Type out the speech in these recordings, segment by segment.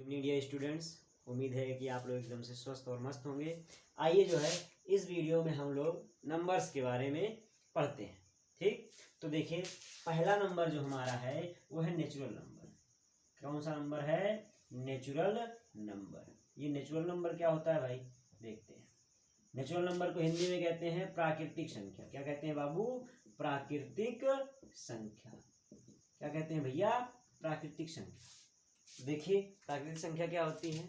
Evening dear students, उम्मीद है कि आप लोग एकदम से स्वस्थ और मस्त होंगे। आइए जो है इस वीडियो में हम लोग नंबर्स के बारे में पढ़ते हैं। ठीक, तो देखिए पहला नंबर जो हमारा है वो है नेचुरल नंबर। कौन सा नंबर है? Natural number. ये नेचुरल नंबर क्या होता है भाई, देखते हैं। नेचुरल नंबर को हिंदी में कहते हैं प्राकृतिक संख्या। क्या कहते हैं बाबू? प्राकृतिक संख्या। क्या कहते हैं भैया? प्राकृतिक संख्या। देखिए प्राकृतिक संख्या क्या होती है?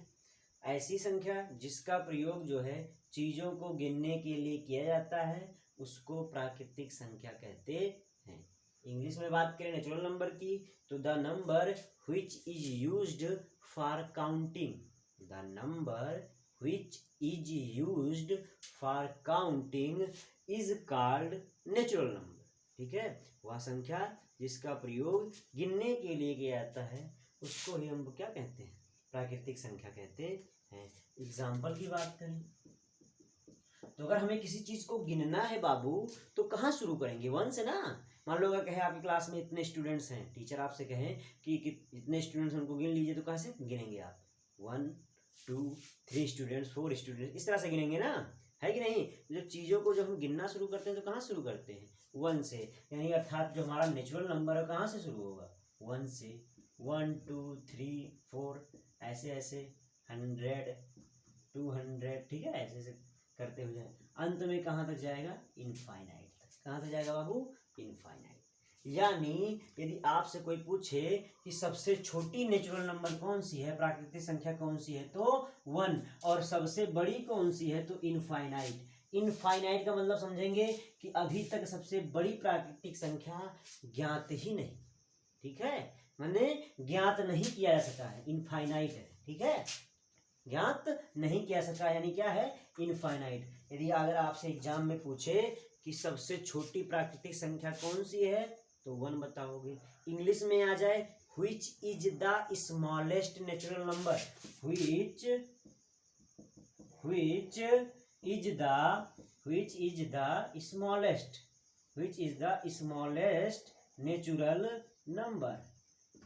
ऐसी संख्या जिसका प्रयोग जो है चीजों को गिनने के लिए किया जाता है उसको प्राकृतिक संख्या कहते हैं। इंग्लिश में बात करें नेचुरल नंबर की तो the number which is used for counting, the number which is used for counting is called natural number. ठीक है, वह संख्या जिसका प्रयोग गिनने के लिए किया जाता है उसको ही हम क्या कहते हैं? प्राकृतिक संख्या कहते हैं। एग्जाम्पल की बात करें तो अगर हमें किसी चीज को गिनना है बाबू तो कहाँ शुरू करेंगे? वन से ना। मान लो अगर कहे आपकी क्लास में इतने स्टूडेंट्स हैं, टीचर आपसे कहें कि इतने स्टूडेंट्स उनको गिन लीजिए, तो कहाँ से गिनेंगे आप? 1 2 3 स्टूडेंट्स, 4 स्टूडेंट्स, इस तरह से गिनेंगे ना, है कि नहीं? जब चीज़ों को जब हम गिनना शुरू करते हैं तो कहाँ शुरू करते हैं? 1 से। यानी अर्थात जो हमारा नेचुरल नंबर है कहाँ से शुरू होगा? 1 से। 1 2 3 4 ऐसे ऐसे 100 200, ठीक है, ऐसे ऐसे करते हुए जाए, अंत में कहाँ तक जाएगा? इनफाइनाइट तक। कहाँ तक जाएगा बाबू? इनफाइनाइट। यानी यदि आपसे कोई पूछे कि सबसे छोटी नेचुरल नंबर कौन सी है, प्राकृतिक संख्या कौन सी है, तो 1, और सबसे बड़ी कौन सी है, तो इनफाइनाइट। इनफाइनाइट का मतलब समझेंगे कि अभी तक सबसे बड़ी प्राकृतिक संख्या ज्ञात ही नहीं। ठीक है, माने ज्ञात नहीं किया जा सका है, इनफाइनाइट है। ठीक है, ज्ञात नहीं किया सका यानी क्या है? इनफाइनाइट। यदि अगर आपसे एग्जाम में पूछे कि सबसे छोटी प्राकृतिक संख्या कौन सी है तो 1 बताओगे। इंग्लिश में आ जाए which is the smallest natural number, which is the smallest natural number.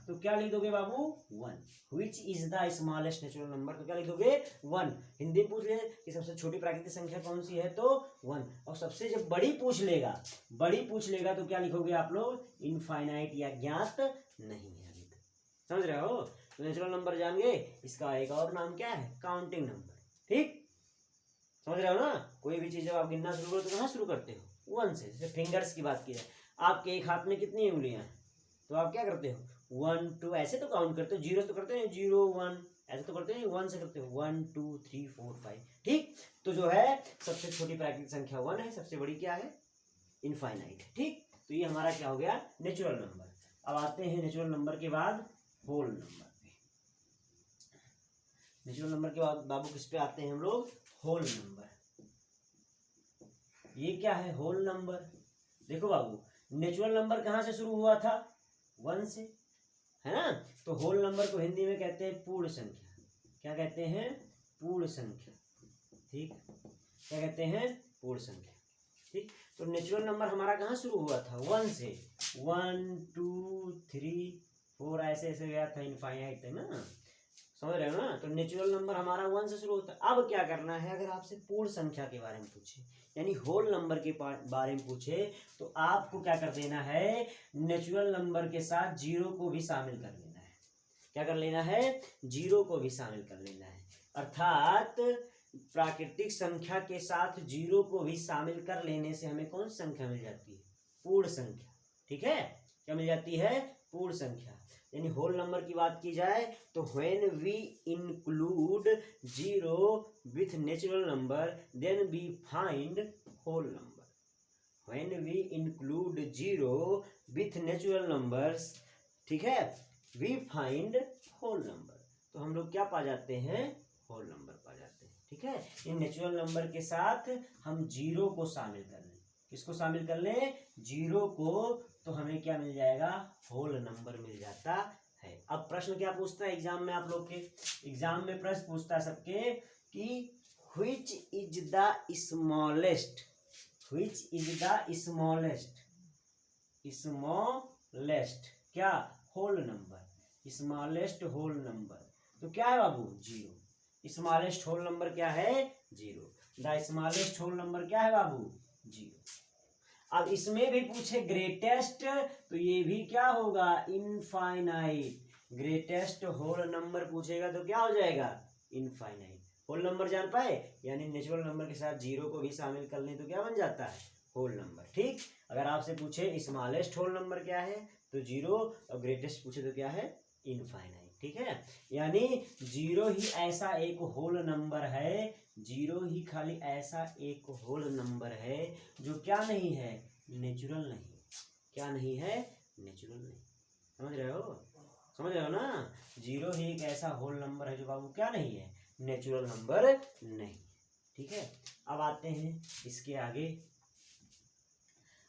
तो क्या लिख दोगे बाबू? 1। Which is the smallest natural number, तो क्या लिख दोगे? 1। हिंदी पूछ ले कि सबसे छोटी प्राकृतिक संख्या कौन सी है तो 1। और सबसे जब बड़ी पूछ लेगा तो क्या लिखोगे आप लोग? इनफाइनाइट या ज्ञात नहीं है अभी तक। समझ रहे हो? तो नेचुरल नंबर जान गए, इसका एक और नाम क्या है? Counting number. ठीक, समझ रहे हो ना? कोई भी चीज जब आप गिनना शुरू करो तो कहाँ शुरू करते हो? 1 से। जैसे फिंगर्स की बात की जाए, आपके एक हाथ में कितनी उंगलियां हैं तो आप क्या करते हो? 1 2 ऐसे तो काउंट करते हो, 0 तो करते हैं 0 1 ऐसे तो करते हैं, 1 से करते हो 1 2 3 4 5। ठीक, तो जो है सबसे छोटी प्राकृतिक संख्या 1 है, सबसे बड़ी क्या है? इनफाइनाइट। ठीक, तो ये हमारा क्या हो गया? Natural number. अब आते हैं नेचुरल नंबर के बाद होल नंबर पे। नेचुरल नंबर के बाद बाबू किस पे आते हैं हम लोग? Whole number. ये क्या है? Whole number. देखो बाबू, नेचुरल नंबर कहाँ से शुरू हुआ था? 1 से, है ना? तो होल नंबर को हिंदी में कहते हैं पूर्ण संख्या। क्या कहते हैं? पूर्ण संख्या। ठीक, क्या कहते हैं? पूर्ण संख्या। ठीक, तो नेचुरल नंबर हमारा कहाँ शुरू हुआ था? 1 से। 1 2 3 4 ऐसे ऐसे गया था, इनफाइनाइट है ना। समझ रहे हो ना? तो नेचुरल नंबर हमारा 1 से शुरू होता है। अब क्या करना है? अगर आपसे पूर्ण संख्या के बारे में पूछे यानी होल नंबर के बारे में पूछे तो आपको क्या कर देना है? नेचुरल नंबर के साथ 0 को भी शामिल कर लेना है। क्या कर लेना है? 0 को भी शामिल कर लेना है। अर्थात प्राकृतिक संख्या के साथ 0 को भी शामिल कर लेने से हमें कौन सी संख्या मिल जाती है? पूर्ण संख्या। ठीक है, क्या मिल जाती है? पूर्ण संख्या। यानी होल नंबर की बात की जाए तो when we include 0 with natural number then we find whole number. When we include 0 with natural numbers, ठीक है, वी फाइंड होल नंबर। तो हम लोग क्या पा जाते हैं? होल नंबर पा जाते हैं। ठीक है, इन नेचुरल नंबर के साथ हम 0 को शामिल कर लें। किसको शामिल कर लें? 0 को, तो हमें क्या मिल जाएगा? होल नंबर मिल जाता है। अब प्रश्न क्या पूछता है एग्जाम में? आप लोग के एग्जाम में प्रश्न पूछता है सबके कि which is the smallest, which is the smallest, smallest क्या? Whole number, smallest whole number. तो क्या है बाबू, 0। स्मॉलेस्ट होल नंबर क्या है, 0। द स्मॉलेस्ट होल नंबर क्या है बाबू, 0। अब इसमें भी पूछे ग्रेटेस्ट, तो ये भी क्या होगा, इनफाइनाइट। ग्रेटेस्ट होल नंबर पूछेगा तो क्या हो जाएगा, इनफाइनाइट। होल नंबर जान पाए, यानी नेचुरल नंबर के साथ 0 को भी शामिल कर लें तो क्या बन जाता है, होल नंबर। ठीक, अगर आपसे पूछे स्मॉलेस्ट होल नंबर क्या है तो 0, और ग्रेटेस्ट पूछे तो क्या है, इनफाइनाइट। ठीक है, यानी 0 ही ऐसा एक होल नंबर है, 0 ही खाली ऐसा एक होल नंबर है जो क्या नहीं है, नेचुरल नहीं। क्या नहीं है, नेचुरल नहीं। समझ रहे हो, समझ रहे हो ना। 0 ही एक ऐसा होल नंबर है जो बाबू क्या नहीं है, नेचुरल नंबर नहीं। ठीक है, अब आते हैं इसके आगे।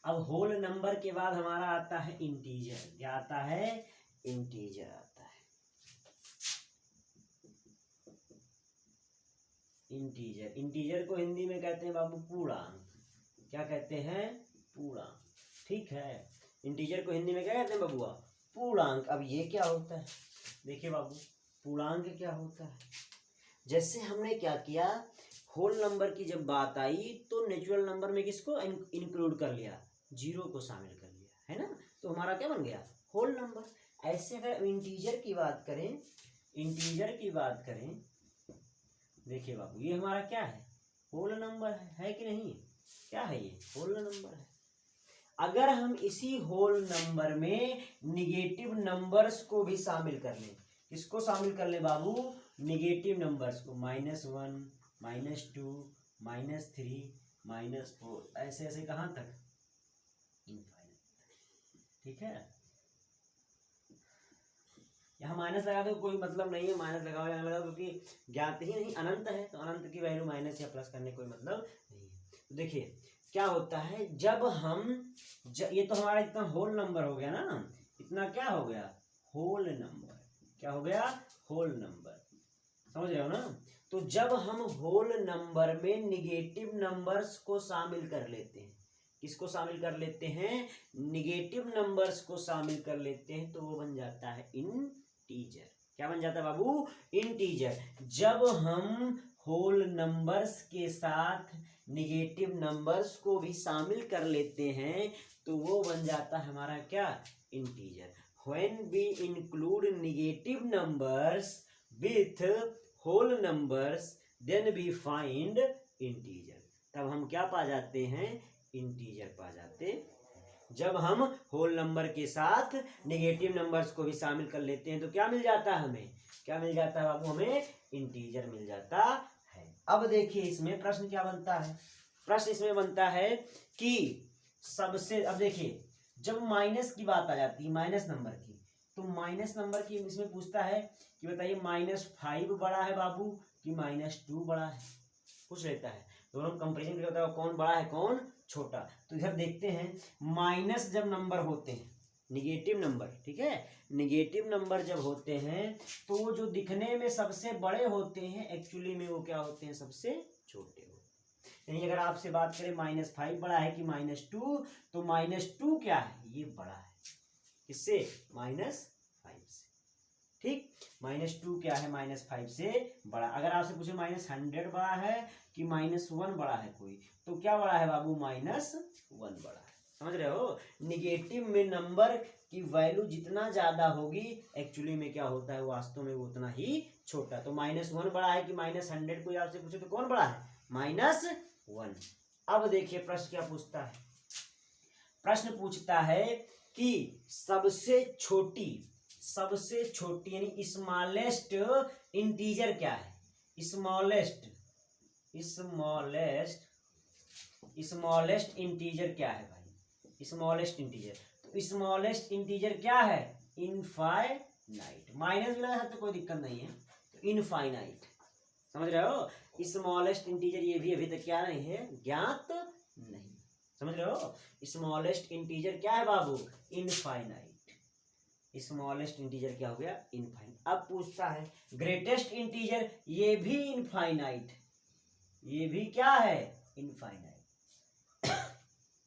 अब होल नंबर के बाद हमारा आता है इंटीजर। क्या आता है, इंटीजर आता है। इंटीजर, इंटीजर को हिंदी में कहते हैं बाबू पूर्णांक। क्या कहते हैं, पूर्णांक। ठीक है, इंटीजर को हिंदी में क्या कहते हैं बबुआ, पूर्णांक। अब ये क्या होता है, देखिए बाबू, पूर्णांक क्या होता है। जैसे हमने क्या किया, होल नंबर की जब बात आई तो नेचुरल नंबर में किसको इंक्लूड कर लिया, 0 को शामिल कर लिया, है ना, तो हमारा क्या बन गया, होल नंबर। ऐसे अगर इंटीजर की बात करें, इंटीजर की बात करें, देखिए बाबू ये हमारा क्या है, होल नंबर है कि नहीं, क्या है ये, होल नंबर है। अगर हम इसी होल नंबर में निगेटिव नंबर्स को भी शामिल कर लें, किसको शामिल कर लें बाबू, निगेटिव नंबर्स को, -1, -2, -3, -4, ऐसे ऐसे कहाँ तक, इनफाइनाइट। ठीक है, यहाँ माइनस लगा दो कोई मतलब नहीं है, माइनस लगाओ या लगाओ, क्योंकि ज्ञात ही नहीं, अनंत है तो अनंत की वैल्यू माइनस या प्लस करने कोई मतलब नहीं है। तो देखिए क्या होता है, जब हम ये तो हमारा इतना होल नंबर हो गया ना, इतना क्या हो गया, होल नंबर। क्या हो गया, होल नंबर। समझ रहे हो ना। तो जब हम होल नंबर में निगेटिव नंबर्स को शामिल कर लेते हैं, किसको शामिल कर लेते हैं, निगेटिव नंबर्स को शामिल कर लेते हैं, तो वो बन जाता है इंटीजर। क्या बन जाता है बाबू, इंटीजर। जब हम होल नंबर्स के साथ निगेटिव नंबर्स को भी शामिल कर लेते हैं तो वो बन जाता है हमारा क्या, integer. When we include negative numbers with whole numbers then we find integer। तब हम क्या पा जाते हैं, इंटीजर पा जाते। जब हम होल नंबर के साथ निगेटिव नंबर्स को भी शामिल कर लेते हैं तो क्या मिल जाता है हमें, क्या मिल जाता है बाबू, हमें इंटीजर मिल जाता है। अब देखिए इसमें प्रश्न क्या बनता है, प्रश्न इसमें बनता है कि सबसे, अब देखिए जब माइनस की बात आ जाती है, माइनस नंबर की, तो माइनस नंबर की इसमें पूछता है कि बताइए -5 बड़ा है बाबू कि -2 बड़ा है, पूछ लेता है। दोनों कंपेरिजन करके बताओ कौन बड़ा है कौन छोटा। तो इधर देखते हैं, माइनस जब नंबर होते हैं, निगेटिव नंबर, ठीक है, निगेटिव नंबर जब होते हैं तो जो दिखने में सबसे बड़े होते हैं एक्चुअली में वो क्या होते हैं, सबसे छोटे होते हैं। यानी अगर आपसे बात करें -5 बड़ा है कि -2, तो -2 क्या है, ये बड़ा है, किससे, -5 से। ठीक, -2 क्या है, -5 से बड़ा। अगर आपसे पूछे -100 बड़ा है कि -1 बड़ा है कोई, तो क्या बड़ा है बाबू, -1 बड़ा है। समझ रहे हो, निगेटिव में नंबर की वैल्यू जितना ज्यादा होगी एक्चुअली में क्या होता है, वास्तव में वो उतना ही छोटा। तो -1 बड़ा है कि -100, कोई आपसे पूछे तो कौन बड़ा है, -1। अब देखिए प्रश्न क्या पूछता है, प्रश्न पूछता है कि सबसे छोटी यानी स्मॉलेस्ट इंटीजर क्या है, स्मॉलेस्ट इंटीजर क्या है भाई, स्मॉलेस्ट इंटीजर। तो स्मॉलेस्ट इंटीजर क्या है, इनफाइनाइट। माइनस भी लगा सकते कोई दिक्कत नहीं है, तो इनफाइनाइट। समझ रहे हो, स्मॉलेस्ट इंटीजर ये भी अभी तक क्या नहीं है, ज्ञात नहीं। समझ रहे हो, स्मॉलेस्ट इंटीजर क्या है बाबू, इनफाइनाइट। स्मॉलेस्ट इंटीजर क्या हो गया, इनफाइनाइट। अब पूछता है ग्रेटेस्ट इंटीजर, ये भी इनफाइनाइट, ये भी क्या है, इनफाइनाइट।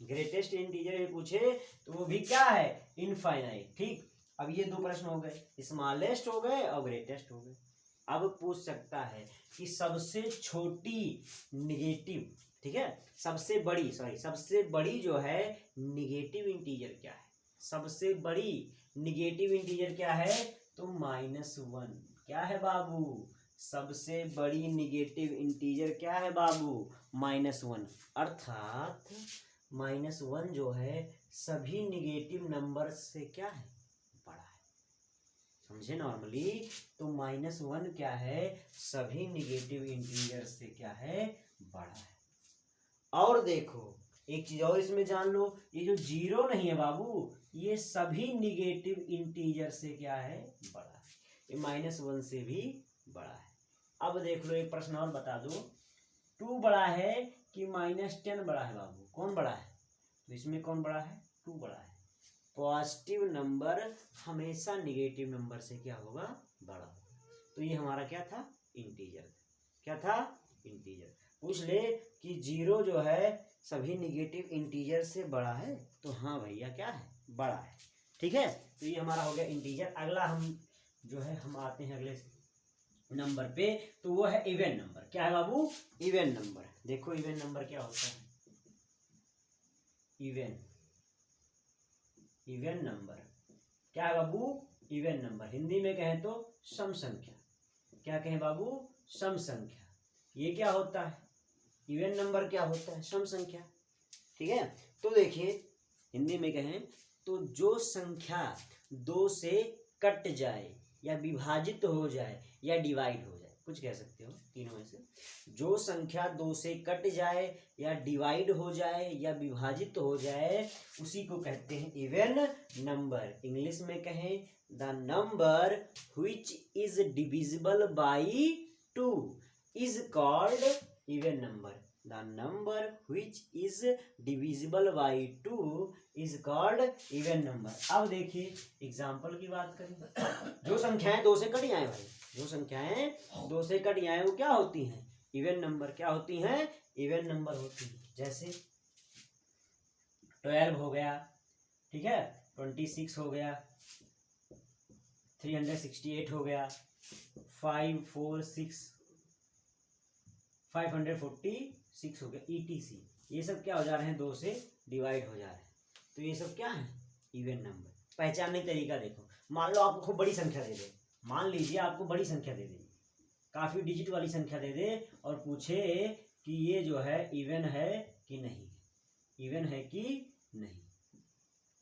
ग्रेटेस्ट इंटीजर ये पूछे तो वो भी क्या है, इनफाइनाइट। ठीक, अब ये दो प्रश्न हो गए, स्मॉलेस्ट हो गए और ग्रेटेस्ट हो गए। अब पूछ सकता है कि सबसे छोटी निगेटिव, ठीक है, सबसे बड़ी जो है निगेटिव इंटीजर क्या है? सबसे बड़ी निगेटिव इंटीजर क्या है? तो -1। क्या है बाबू? सबसे बड़ी निगेटिव इंटीजर क्या है बाबू? -1। अर्थात -1 जो है सभी निगेटिव नंबर से क्या है? बड़ा है। समझे नॉर्मली? तो -1 क्या है? सभी निगेटिव इंटीजर से क्या है? बड़ा है। और देखो एक चीज और इसमें जान लो, ये जो 0 नहीं है बाबू, ये सभी निगेटिव इंटीजर से क्या है? बड़ा है। ये -1 से भी बड़ा है। अब देख लो एक प्रश्न और बता दो, 2 बड़ा है कि -10 बड़ा है बाबू? कौन बड़ा है? तो इसमें कौन बड़ा है? 2 बड़ा है। पॉजिटिव नंबर हमेशा निगेटिव नंबर से क्या होगा? बड़ा होगा। तो ये हमारा क्या था? इंटीजर। क्या था? इंटीजर। पूछ ले कि 0 जो है सभी निगेटिव इंटीजर से बड़ा है, तो हाँ भैया क्या है? बड़ा है। ठीक है, तो ये हमारा हो गया इंटीजर। अगला हम जो है हम आते हैं अगले नंबर पे, तो वो है इवन नंबर। क्या है बाबू? Even number. देखो इवन नंबर क्या होता है? इवन नंबर क्या है बाबू? Even number. हिंदी में कहें तो सम संख्या। क्या कहें बाबू? सम संख्या। ये क्या होता है? इवन नंबर क्या होता है? सम संख्या। ठीक है, तो देखिए हिंदी में कहें तो जो संख्या 2 से कट जाए या विभाजित हो जाए या डिवाइड हो जाए, कुछ कह सकते हो तीनों में से। जो संख्या 2 से कट जाए या डिवाइड हो जाए या विभाजित हो जाए, उसी को कहते हैं इवन नंबर। इंग्लिश में कहें the number which is divisible by 2 is called even number. The number which is divisible by 2 is called even number। अब देखिए एग्जाम्पल की बात करें, जो संख्याएं 2 से कट जाए भाई, जो संख्याएं 2 से कट जाए वो क्या होती हैं? Even number. क्या होती हैं? इवन नंबर होती हैं। जैसे 12 हो गया, ठीक है, 26 हो गया, 368 हो गया, 546 546 हो गया, ETC। ये सब क्या हो जा रहे हैं? 2 से डिवाइड हो जा रहे हैं। तो ये सब क्या है? Even number. पहचानने का तरीका देखो, मान लो आपको खूब बड़ी संख्या दे दे, मान लीजिए आपको बड़ी संख्या दे दे, काफी डिजिट वाली संख्या दे दे और पूछे कि ये जो है इवन है कि नहीं, इवन है कि नहीं।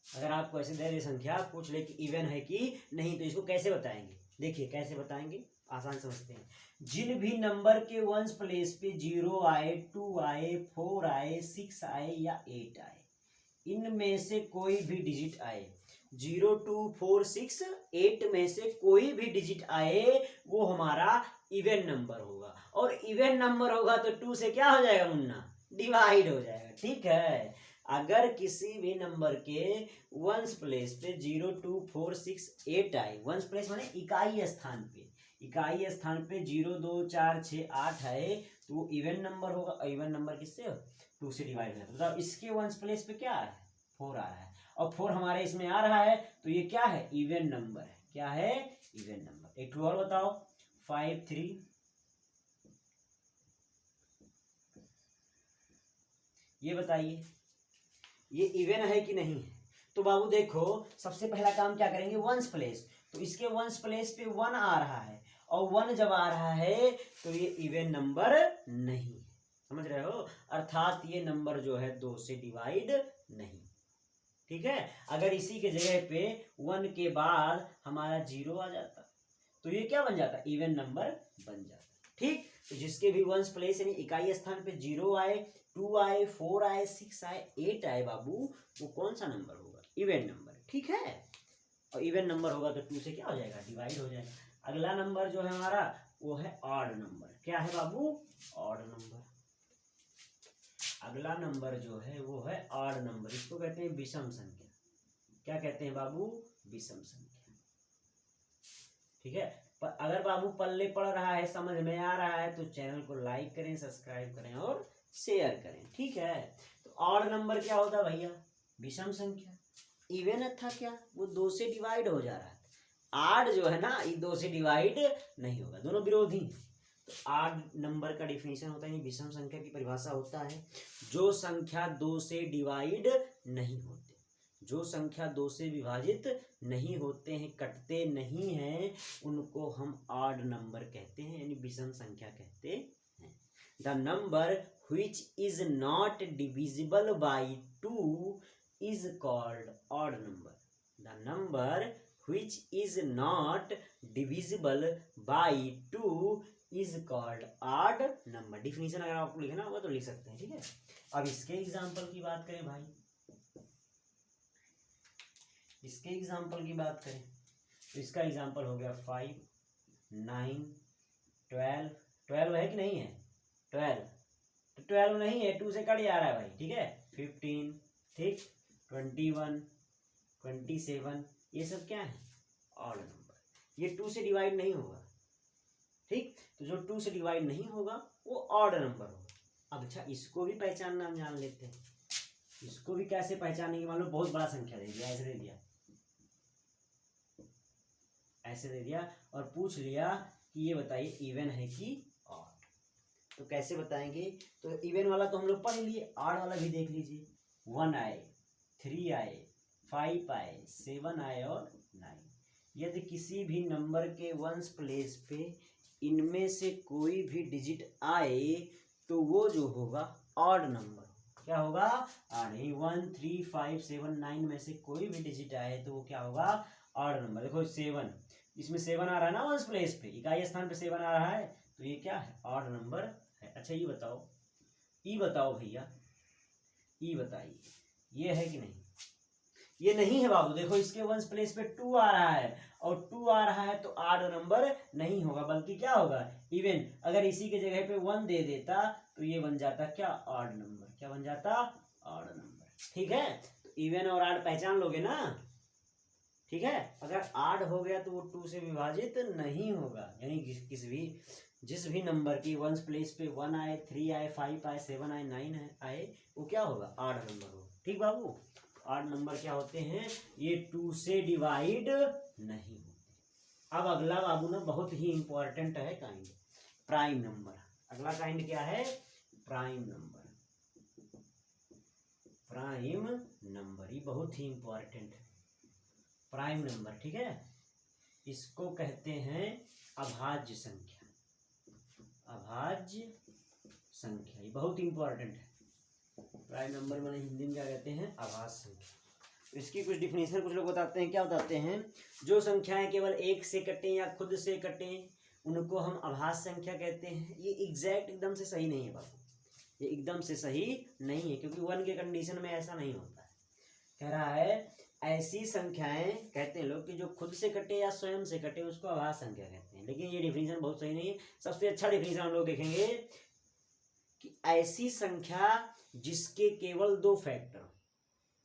अगर आपको ऐसे दे दे संख्या, पूछ ले कि इवन है कि नहीं, तो इसको कैसे बताएंगे? देखिए कैसे बताएंगे, आसान समझते हैं। जिन भी नंबर के वंस प्लेस पे 0 आए, 2 आए, 4 आए, 6 आए या 8 आए, इनमें से कोई भी डिजिट आए, 0, 2, 4, 6, 8 में से कोई भी डिजिट आए, वो हमारा इवन नंबर होगा। और इवन नंबर होगा तो 2 से क्या हो जाएगा मुन्ना? डिवाइड हो जाएगा। ठीक है, अगर किसी भी नंबर के वंस प्लेस पे 0, 2, 4, 6, 8 आए, वंस प्लेस माने इकाई स्थान पे, इकाई स्थान पे 0, 2, 4, 6, 8 आए, तो वो इवन नंबर होगा। इवन नंबर किससे? 2 से डिवाइड होगा। तो इसके वंस प्लेस पे क्या आ रहा है? 4 आ रहा है, और 4 हमारे इसमें आ रहा है, तो ये क्या है? इवन नंबर है। क्या है? Even number. एक और बताओ, 5, 3, ये बताइए ये इवन है कि नहीं है? तो बाबू देखो सबसे पहला काम क्या करेंगे? Ones place. तो इसके वंस प्लेस पे 1 आ रहा है, और 1 जब आ रहा है तो ये इवन नंबर नहीं है। समझ रहे हो? अर्थात ये नंबर जो है 2 से डिवाइड नहीं। ठीक है, अगर इसी के जगह पे 1 के बाद हमारा 0 आ जाता तो ये क्या बन जाता? इवन नंबर बन जाता। ठीक, तो जिसके भी वंस प्लेस यानी इकाई स्थान पे 0 आए, 2 आए, 4 आए, 6 आए, 8 आए बाबू, वो कौन सा नंबर होगा? Even number. ठीक है, और इवन नंबर होगा तो 2 से क्या हो जाएगा? डिवाइड हो जाएगा। अगला नंबर जो है हमारा वो है ऑड नंबर। क्या है बाबू? Odd number. अगला नंबर जो है वो है ऑड नंबर। इसको कहते हैं विषम संख्या। क्या कहते हैं बाबू? विषम संख्या। ठीक है, पर अगर बाबू पल्ले पड़ रहा है, समझ में आ रहा है, तो चैनल को लाइक करें, सब्सक्राइब करें और शेयर करें। ठीक है, तो ऑड नंबर क्या होता है भैया? विषम संख्या। इवन था क्या? वो 2 से डिवाइड हो जा रहा था। आड जो है ना ये 2 से डिवाइड नहीं होगा, दोनों विरोधी हैं। तो आड नंबर का डिफिनेशन होता है, विषम संख्या की परिभाषा होता है जो संख्या 2 से डिवाइड नहीं होते, जो संख्या 2 से विभाजित नहीं होते हैं, कटते नहीं हैं, उनको हम आड नंबर कहते हैं, यानी विषम संख्या कहते हैं। The number which is not divisible by 2 is called odd number. The number which is not divisible by 2 is called odd number. Definition अगर आपको लिखना होगा तो लिख सकते हैं, ठीक है। अब इसके एग्जाम्पल की बात करें भाई, इसके एग्जाम्पल की बात करें तो इसका एग्जाम्पल हो गया 5, 9, 12। 12 है कि नहीं है? 12 तो 12 नहीं है, 2 से कट जा रहा है भाई, ठीक है। 15, ठीक, 21, 27, ये सब क्या है? Odd number. ये 2 से डिवाइड नहीं होगा, ठीक। तो जो 2 से डिवाइड नहीं होगा वो ऑड नंबर होगा। अब अच्छा, इसको भी पहचानना जान लेते हैं। इसको भी कैसे पहचानेंगे? मान लो बहुत बड़ा संख्या दे दिया, ऐसे दे दिया, ऐसे दे दिया और पूछ लिया कि ये बताइए इवन है कि ऑड। तो कैसे बताएंगे? तो इवन वाला तो हम लोग पढ़ लिए, ऑड वाला भी देख लीजिए। 1 आए, 3 आए, 5 आए, 7 आए और 9। यदि किसी भी नंबर के वंस प्लेस पे इनमें से कोई भी डिजिट आए तो वो जो होगा ऑड नंबर। क्या होगा? ऑड। 1, 3, 5, 7, 9 में से कोई भी डिजिट आए तो वो क्या होगा? Odd number. देखो 7, इसमें 7 आ रहा है ना वंस प्लेस पे, इकाई स्थान पे 7 आ रहा है, तो ये क्या है? ऑड नंबर है। अच्छा ये बताओ, ई बताओ भैया, ई बताइए ये है कि नहीं? ये नहीं है बाबू। देखो इसके वंस प्लेस पे 2 आ रहा है और 2 आ रहा है तो ऑड नंबर नहीं होगा, बल्कि क्या होगा? इवन। अगर इसी के जगह पे 1 दे देता तो ये बन जाता क्या? Odd number. क्या बन जाता? Odd number. ठीक है, तो इवन और ऑड पहचान लोगे ना, ठीक है। अगर ऑड हो गया तो वो 2 से विभाजित नहीं होगा, यानी जिस भी नंबर की वंस प्लेस पे 1 आए, 3 आए, 5 आए, 7 आए, 9 आए, वो क्या होगा? ऑड नंबर होगा। ठीक बाबू, ऑड नंबर क्या होते हैं? ये 2 से डिवाइड नहीं होते। अब अगला बाबू ना बहुत ही इंपॉर्टेंट है काइंड, प्राइम नंबर। अगला काइंड क्या है? Prime number. प्राइम नंबर ये बहुत ही इंपॉर्टेंट है, प्राइम नंबर, ठीक है। इसको कहते हैं अभाज्य संख्या। अभाज्य संख्या ये बहुत इंपॉर्टेंट है। प्राइम नंबर मैंने हिंदी में क्या कहते हैं? अभाज्य संख्या। इसकी कुछ डिफिनेशन कुछ लोग बताते हैं। क्या बताते हैं? जो संख्याएं केवल 1 से कटें या खुद से कटें उनको हम अभाज्य संख्या कहते हैं। ये एग्जैक्ट एकदम से सही नहीं है बाबू, ये एकदम से सही नहीं है, क्योंकि 1 के कंडीशन में ऐसा नहीं होता है। कह रहा है ऐसी संख्याएं कहते हैं लोग कि जो खुद से कटे या स्वयं से कटे उसको अभाज्य संख्या कहते हैं, लेकिन ये डिफिनेशन बहुत सही नहीं है। सबसे अच्छा डिफिनेशन हम लोग देखेंगे कि ऐसी संख्या जिसके केवल 2 फैक्टर हो।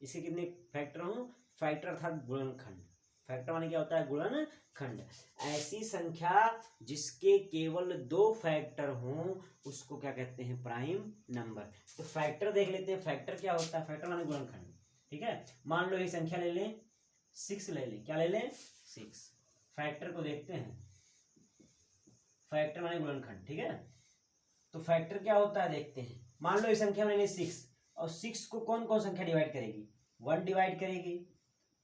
इसके कितने फैक्टर हो? फैक्टर अर्थात गुणनखंड। फैक्टर माने क्या होता है? गुणनखंड। ऐसी संख्या जिसके केवल 2 फैक्टर हों उसको क्या कहते हैं? Prime number. तो फैक्टर देख लेते हैं, फैक्टर क्या होता है? फैक्टर माने गुणनखंड, ठीक है। मान लो ये संख्या ले लें 6 ले लें, क्या ले लें? 6। फैक्टर को देखते हैं, फैक्टर माने गुणनखंड, ठीक है। तो फैक्टर क्या होता है देखते हैं। मान लो ये संख्या मैंने 6 और 6 को कौन कौन संख्या डिवाइड करेगी? 1 डिवाइड करेगी,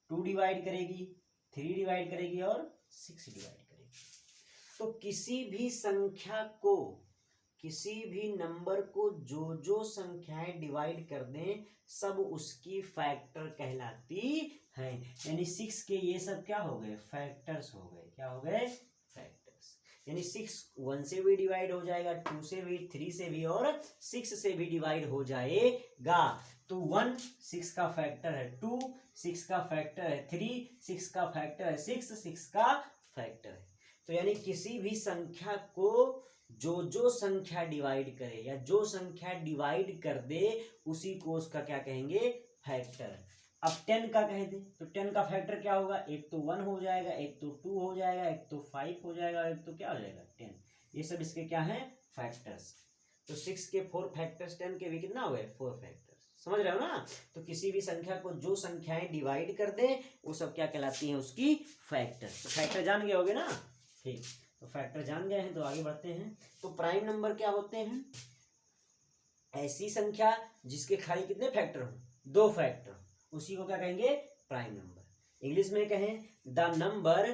2 डिवाइड करेगी, 3 डिवाइड करेगी और 6 डिवाइड करेगी। तो किसी भी संख्या को, किसी भी नंबर को जो जो संख्याएं डिवाइड कर दें सब उसकी फैक्टर कहलाती हैं। यानी 6 के ये सब क्या हो गए? फैक्टर्स हो गए। क्या हो गए? फैक्टर्स। यानी 6 1 से भी डिवाइड हो जाएगा, 2 से भी, 3 से भी और 6 से भी डिवाइड हो जाएगा। तो 1 6 का फैक्टर है, 2 6 का फैक्टर है, 3 6 का फैक्टर है, 6 का फैक्टर है। तो यानी किसी भी संख्या को जो जो संख्या डिवाइड करे या जो संख्या डिवाइड कर दे उसी को उसका क्या कहेंगे? फैक्टर। अब 10 का कह दे तो 10 का फैक्टर क्या होगा? एक तो 1 हो जाएगा, एक तो 2 हो जाएगा, एक तो 5 हो जाएगा, एक तो क्या हो जाएगा? 10। ये सब इसके क्या है? फैक्टर्स। तो 6 के 4 फैक्टर्स, 10 के भी कितना हो गए? 4 फैक्टर्स। समझ रहे हो ना। तो किसी भी संख्या को जो संख्याएं डिवाइड कर दे वो सब क्या कहलाती हैं, उसकी फैक्टर। तो फैक्टर जान गए होगे ना, ठीक। तो फैक्टर जान गए हैं तो आगे बढ़ते हैं। तो प्राइम नंबर क्या होते हैं, ऐसी संख्या जिसके खाली कितने फैक्टर हो, 2 फैक्टर, उसी को क्या कहेंगे, प्राइम नंबर। इंग्लिश में कहें, the number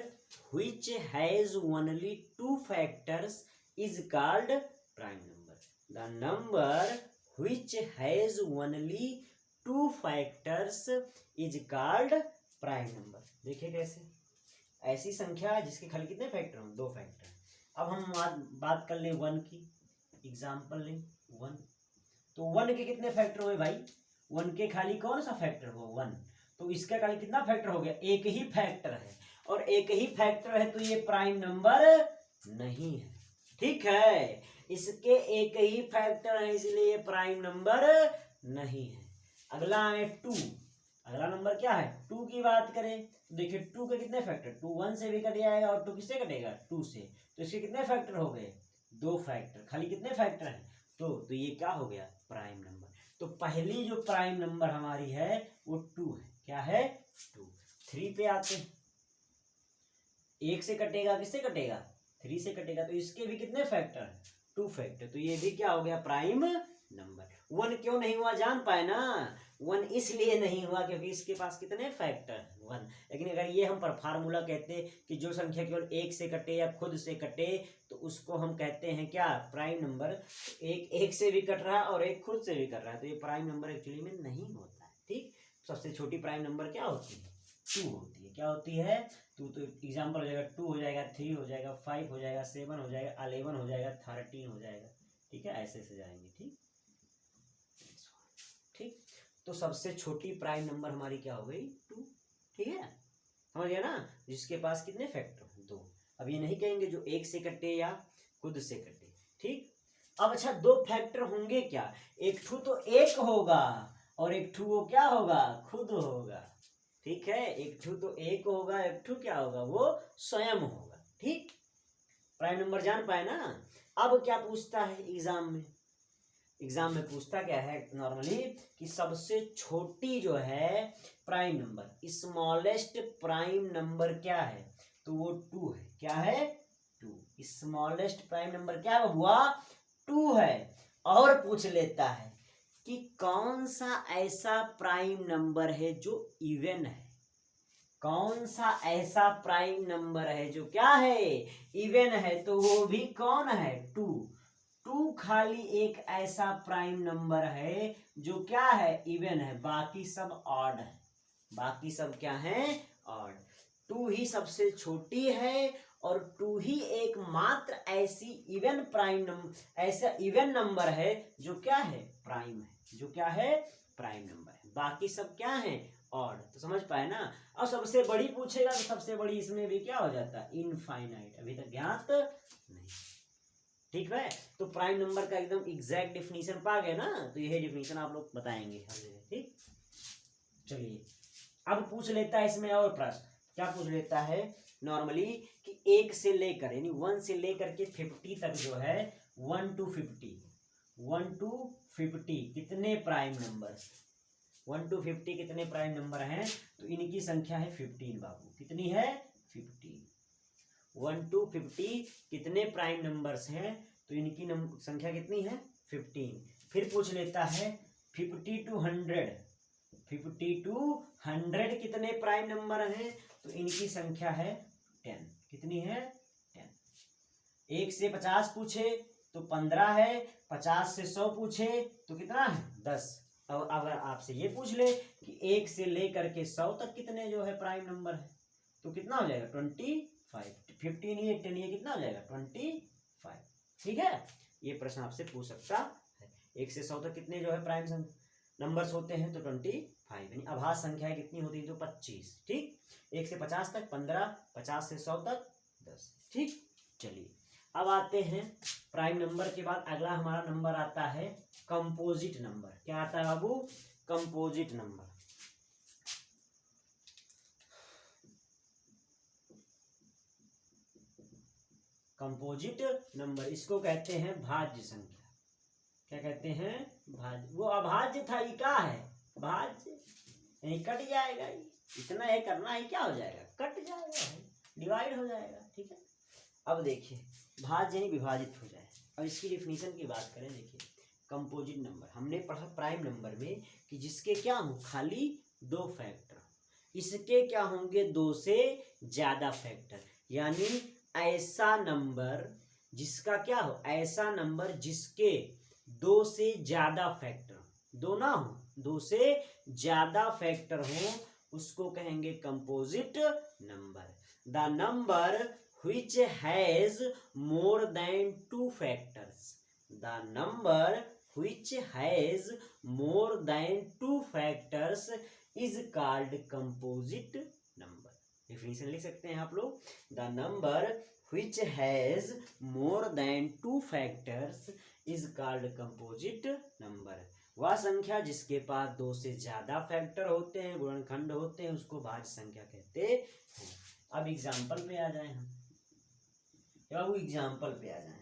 which has only 2 factors is called prime number. The number which has only 2 factors is called prime number. देखिए कैसे, ऐसी संख्या जिसके खाली कितने फैक्टर हो, 2 फैक्टर। अब हम बात कर लें 1 की, एग्जाम्पल लें 1। तो 1 के कितने फैक्टर हुए भाई, 1 के खाली कौन सा फैक्टर हो, 1। तो इसका खाली कितना फैक्टर हो गया, एक ही फैक्टर है, और एक ही फैक्टर है तो ये प्राइम नंबर नहीं है, ठीक है। इसके एक ही फैक्टर है इसलिए ये प्राइम नंबर नहीं है। अगला है 2। अगला नंबर क्या है, 2 की बात करें तो देखिए 2 के कितने फैक्टर, 2 1 से भी कट जाएगा और 2 किससे कटेगा, 2 से। तो इसके कितने फैक्टर हो गए, 2 फैक्टर। खाली कितने फैक्टर हैं, तो ये क्या हो गया, प्राइम नंबर। तो पहली जो प्राइम नंबर हमारी है वो 2 है, क्या है, 2। 3 पे आते हैं, 1 से कटेगा, किससे कटेगा, 3 से कटेगा। तो इसके भी कितने फैक्टर हैं, 2 फैक्टर। तो ये भी क्या हो गया, प्राइम नंबर। 1 क्यों नहीं हुआ, जान पाए ना, 1 इसलिए नहीं हुआ क्योंकि इसके पास कितने फैक्टर हैं, 1। लेकिन अगर ये हम पर फार्मूला कहते कि जो संख्या केवल 1 से कटे या खुद से कटे तो उसको हम कहते हैं क्या, प्राइम नंबर। एक 1 से भी कट रहा है और एक खुद से भी कट रहा है तो ये प्राइम नंबर एक्चुअली में नहीं होता है, ठीक। सबसे छोटी प्राइम नंबर क्या होती है, 2 होती है। क्या होती है, 2। तो एग्जाम्पल हो जाएगा, 2 हो जाएगा, 3 हो जाएगा, 5 हो जाएगा, 7 हो जाएगा, 11 हो जाएगा, 13 हो जाएगा, ठीक है, ऐसे से जाएंगे, ठीक। ठीक, तो सबसे छोटी प्राइम नंबर हमारी क्या हो गई, 2, ठीक है, समझ गया ना। जिसके पास कितने फैक्टर, 2। अब ये नहीं कहेंगे जो 1 से कटे या खुद से कटे, ठीक। अब अच्छा 2 फैक्टर होंगे क्या, एक ठू तो 1 होगा और एक ठू वो क्या होगा, खुद होगा, ठीक है। एक ठू तो 1 होगा, एक ठू क्या होगा, वो स्वयं होगा, ठीक। प्राइम नंबर जान पाए ना। अब क्या पूछता है एग्जाम में, एग्जाम में पूछता क्या है नॉर्मली कि सबसे छोटी जो है prime number, smallest prime number क्या है, तो वो 2 है, क्या है, 2। स्मॉलेस्ट प्राइम नंबर क्या है बबुआ, 2 है। और पूछ लेता है कि कौन सा ऐसा प्राइम नंबर है जो इवन है, कौन सा ऐसा प्राइम नंबर है जो क्या है, इवन है, तो वो भी कौन है, 2। 2 खाली एक ऐसा प्राइम नंबर है जो क्या है, इवन है, बाकी सब ऑड है, बाकी सब क्या है, ऑड। 2 ही सबसे छोटी है और 2 ही एकमात्र ऐसी इवन प्राइम नंबर, ऐसा इवन नंबर है जो क्या है, प्राइम है, जो क्या है, प्राइम नंबर है, बाकी सब क्या है, ऑड। तो समझ पाए ना। और सबसे बड़ी पूछेगा तो सबसे बड़ी इसमें भी क्या हो जाता है, इनफाइनाइट, अभी तक ज्ञात नहीं, ठीक है। तो प्राइम नंबर का एकदम एग्जैक्ट डिफिनीशन पा गए ना, तो यही डिफिनीशन आप लोग बताएंगे हर जगह, ठीक। चलिए अब पूछ लेता है इसमें और प्रश्न, क्या पूछ लेता है नॉर्मली कि 1 से लेकर यानी 1 से लेकर के 50 तक जो है, 1 to 50 कितने प्राइम नंबर, 1 to 50 कितने प्राइम नंबर हैं, तो इनकी संख्या है 15 बाबू, कितनी है, 15। 1 to 50 कितने प्राइम नंबर्स हैं, तो इनकी संख्या कितनी है, 15। फिर पूछ लेता है 50 to 100 कितने प्राइम नंबर हैं, तो इनकी संख्या है 10, कितनी है, 10। 1 से 50 पूछे तो 15 है, 50 से 100 पूछे तो कितना है, 10। अब अगर आपसे ये पूछ ले कि 1 से लेकर के 100 तक कितने जो है प्राइम नंबर है, तो कितना हो जाएगा, 25। 15 ये 10 ये कितना हो जाएगा, 25, ठीक है। ये प्रश्न आपसे पूछ सकता है, 1 से 100 तक कितने जो है प्राइम नंबर्स होते हैं, तो 25, यानी आभास संख्याएं कितनी होती है, तो 25, ठीक। 1 से 50 तक 15, 50 से 100 तक 10, ठीक। चलिए अब आते हैं प्राइम नंबर के बाद अगला हमारा नंबर आता है कंपोजिट नंबर। क्या आता है बाबू, कंपोजिट नंबर। कंपोजिट नंबर इसको कहते हैं भाज्य संख्या, क्या कहते हैं, भाज्य। वो अभाज्य था, ये क्या है, भाज्य, यही कट जाएगा, इतना है करना है, क्या हो जाएगा, कट जाएगा, डिवाइड हो जाएगा। ठीक है, अब देखिए भाज्य यानी विभाजित हो जाए। अब इसकी डिफिनीशन की बात करें, देखिए कंपोजिट नंबर हमने पढ़ा प्राइम नंबर में कि जिसके क्या हो, खाली दो फैक्टर, इसके क्या होंगे, दो से ज्यादा फैक्टर, यानी ऐसा नंबर जिसका क्या हो, ऐसा नंबर जिसके दो से ज्यादा फैक्टर, दो ना हो, दो से ज्यादा फैक्टर हो, उसको कहेंगे composite number. The number which has more than two factors, the number which has more than two factors is called composite number। definition लिख सकते हैं आप लोग, the number which has more than two factors is called composite number। वह संख्या जिसके पास दो से ज्यादा फैक्टर होते हैं, गुणनखंड होते हैं, उसको भाज्य संख्या कहते हैं। अब एग्जाम्पल पे आ जाए हम, बाबू एग्जाम्पल पे आ जाए।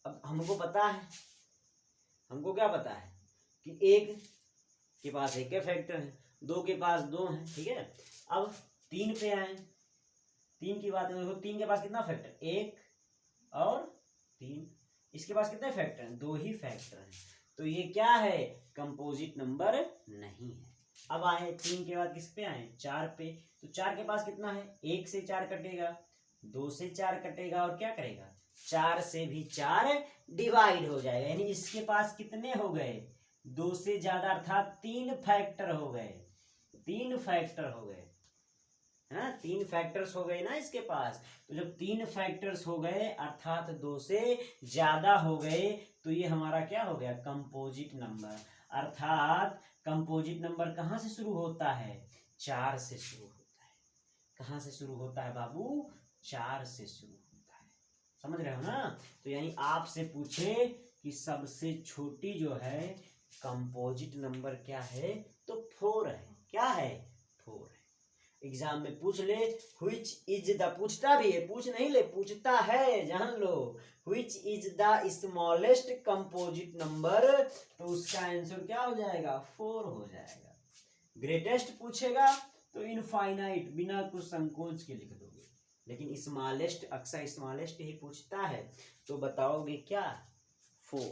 अब हमको पता है, हमको क्या पता है कि एक के पास एक फैक्टर है, दो के पास दो है, ठीक है। अब तीन पे आए, तीन की बात देखो, तीन के पास कितना फैक्टर, एक और तीन, इसके पास कितने फैक्टर हैं, दो ही फैक्टर हैं, तो ये क्या है, कंपोजिट नंबर नहीं है। अब आए तीन के बाद किस पे आए, चार पे, तो चार के पास कितना है, एक से चार कटेगा, दो से चार कटेगा, और क्या करेगा, चार से भी चार डिवाइड हो जाएगा, यानी इसके पास कितने हो गए, दो से ज्यादा, अर्थात तीन फैक्टर हो गए, तीन फैक्टर हो गए, है ना, तीन फैक्टर्स हो गए ना इसके पास। तो जब तीन फैक्टर्स हो गए अर्थात दो से ज्यादा हो गए, तो ये हमारा क्या हो गया, कंपोजिट नंबर। अर्थात कंपोजिट नंबर कहाँ से शुरू होता है, चार से शुरू होता है। कहाँ से शुरू होता है बाबू, चार से शुरू होता है, समझ रहे हो ना। तो यानी आपसे पूछे कि सबसे छोटी जो है कंपोजिट नंबर क्या है, तो 4 है, क्या है, 4 है। एग्जाम में पूछ ले which is the, पूछता भी है, पूछ नहीं ले, पूछता है, जान लो, which is the smallest composite number, तो उसका आंसर क्या हो जाएगा, 4 हो जाएगा। ग्रेटेस्ट पूछेगा तो इनफाइनाइट, बिना कुछ संकोच के लिख दोगे, लेकिन स्मॉलेस्ट अक्सर स्मॉलेस्ट ही पूछता है, तो बताओगे क्या, 4।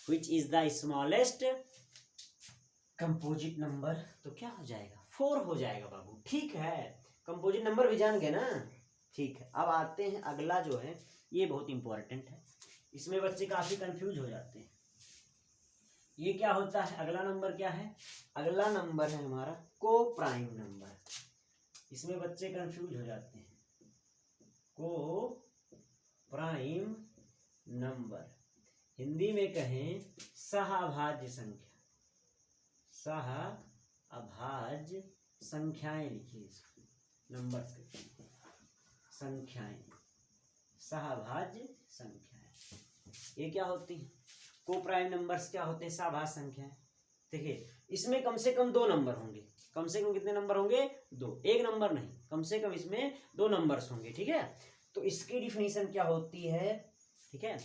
which is the smallest composite number, तो क्या हो जाएगा, 4 हो जाएगा बाबू। ठीक है, कंपोजिट नंबर भी जान गए ना, ठीक है। अब आते हैं अगला जो है, ये बहुत इंपॉर्टेंट है, इसमें बच्चे काफी कंफ्यूज हो जाते हैं। ये क्या होता है, अगला नंबर क्या है, अगला नंबर है हमारा को प्राइम नंबर। इसमें बच्चे कंफ्यूज हो जाते हैं, को प्राइम नंबर, हिंदी में कहें सहअभाज्य संख्या, सह अभाज्य संख्याएं लिखिए इसको, नंबर संख्याएं, सहअभाज्य संख्याएं, ये क्या होती है, को प्राइम नंबर्स क्या होते हैं, सहअभाज्य संख्याएं। देखिए इसमें कम से कम दो नंबर होंगे, कम से कम कितने नंबर होंगे, दो, एक नंबर नहीं, कम से कम इसमें दो नंबर्स होंगे, ठीक है। तो इसकी डिफिनीशन क्या होती है, ठीक है,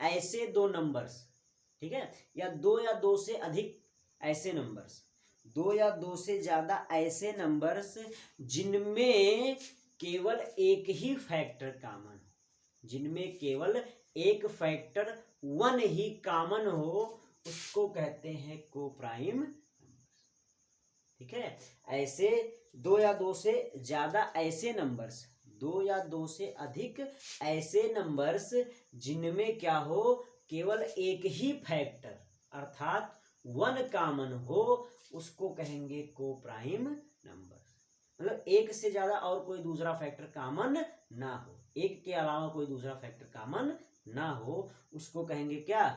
ऐसे दो नंबर्स, ठीक है, या दो से अधिक ऐसे नंबर्स, दो या दो से ज्यादा ऐसे नंबर्स जिनमें केवल एक ही फैक्टर कॉमन हो, जिनमें केवल एक फैक्टर 1 ही कॉमन हो, उसको कहते हैं को प्राइम नंबर, ठीक है। ऐसे दो या दो से ज्यादा ऐसे नंबर्स, दो या दो से अधिक ऐसे नंबर्स जिनमें क्या हो, केवल एक ही फैक्टर अर्थात 1 कॉमन हो, उसको कहेंगे को प्राइम नंबर। मतलब एक से ज्यादा और कोई दूसरा फैक्टर कॉमन ना हो, एक के अलावा कोई दूसरा फैक्टर कॉमन ना हो, उसको कहेंगे क्या,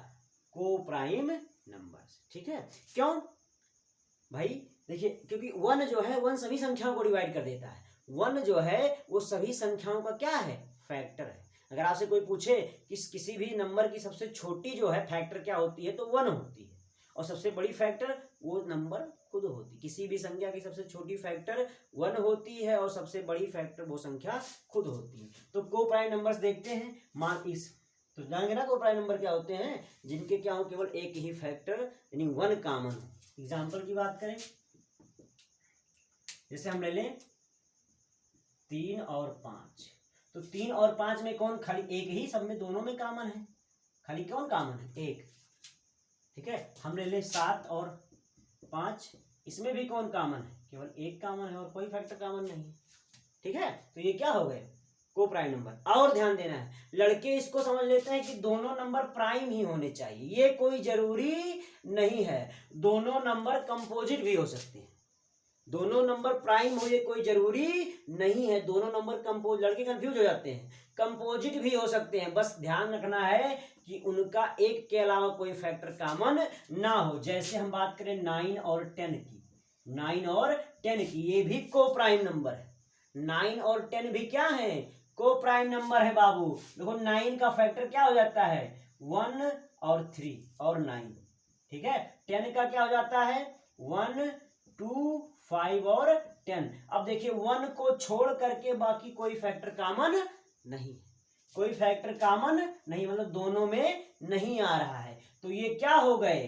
को प्राइम नंबर, ठीक है। क्यों भाई, देखिए क्योंकि 1 जो है, 1 सभी संख्याओं को डिवाइड कर देता है, 1 जो है वो सभी संख्याओं का क्या है, फैक्टर है। अगर आपसे कोई पूछे कि किसी भी नंबर की सबसे छोटी जो है फैक्टर क्या होती है, तो 1 होती है, और सबसे बड़ी फैक्टर वो नंबर खुद होती है। किसी भी संख्या की सबसे छोटी फैक्टर 1 होती है और सबसे बड़ी फैक्टर वो संख्या खुद होती है। तो को प्राइम नंबर्स देखते हैं, मान इस तो जानेंगे ना कोप्राइम नंबर क्या होते हैं, जिनके क्या हो केवल एक ही फैक्टर यानी वन कॉमन हो। एग्जाम्पल की बात करें, जैसे हम ले लें 3 और 5, तो 3 और 5 में कौन खाली एक ही, सब में दोनों में कॉमन है, खाली कौन कॉमन है, एक। ठीक है, हम ले लें 7 और 5, इसमें भी कौन कॉमन है, केवल एक कॉमन है और कोई फैक्टर कॉमन नहीं है। ठीक है, तो ये क्या हो गए, कोप्राइम नंबर। और ध्यान देना है, लड़के इसको समझ लेते हैं कि दोनों नंबर प्राइम ही होने चाहिए, ये कोई जरूरी नहीं है, दोनों नंबर कंपोजिट भी हो सकते हैं, दोनों नंबर प्राइम हो ये कोई जरूरी नहीं है, दोनों नंबर कंपोज, लड़के कंफ्यूज हो जाते हैं, कंपोजिट भी हो सकते हैं, बस ध्यान रखना है कि उनका एक के अलावा कोई फैक्टर कॉमन ना हो। जैसे हम बात करें 9 और 10 की, 9 और 10 की, ये भी कोप्राइम नंबर है, 9 और 10 भी क्या है, कोप्राइम नंबर है बाबू। देखो 9 का फैक्टर क्या हो जाता है, 1 और 3 और 9, ठीक है। 10 का क्या हो जाता है, 1 2 5 और 10। अब देखिए 1 को छोड़ करके बाकी कोई फैक्टर कॉमन नहीं, कोई फैक्टर कॉमन नहीं, मतलब दोनों में नहीं आ रहा है, तो ये क्या हो गए,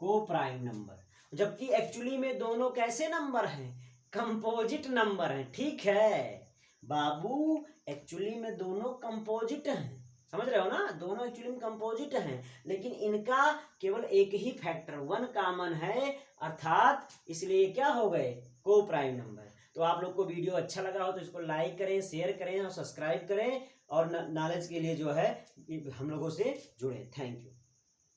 कोप्राइम नंबर। जबकि एक्चुअली में दोनों कैसे नंबर हैं, कंपोजिट नंबर हैं। ठीक है बाबू, एक्चुअली में दोनों कंपोजिट हैं, समझ रहे हो ना, दोनों एक्चुअली में कंपोजिट हैं, लेकिन इनका केवल एक ही फैक्टर वन कॉमन है, अर्थात इसलिए क्या हो गए, कोप्राइम नंबर। तो आप लोग को वीडियो अच्छा लगा हो तो इसको लाइक करें, शेयर करें और सब्सक्राइब करें, और नॉलेज के लिए जो है हम लोगों से जुड़े। Thank you.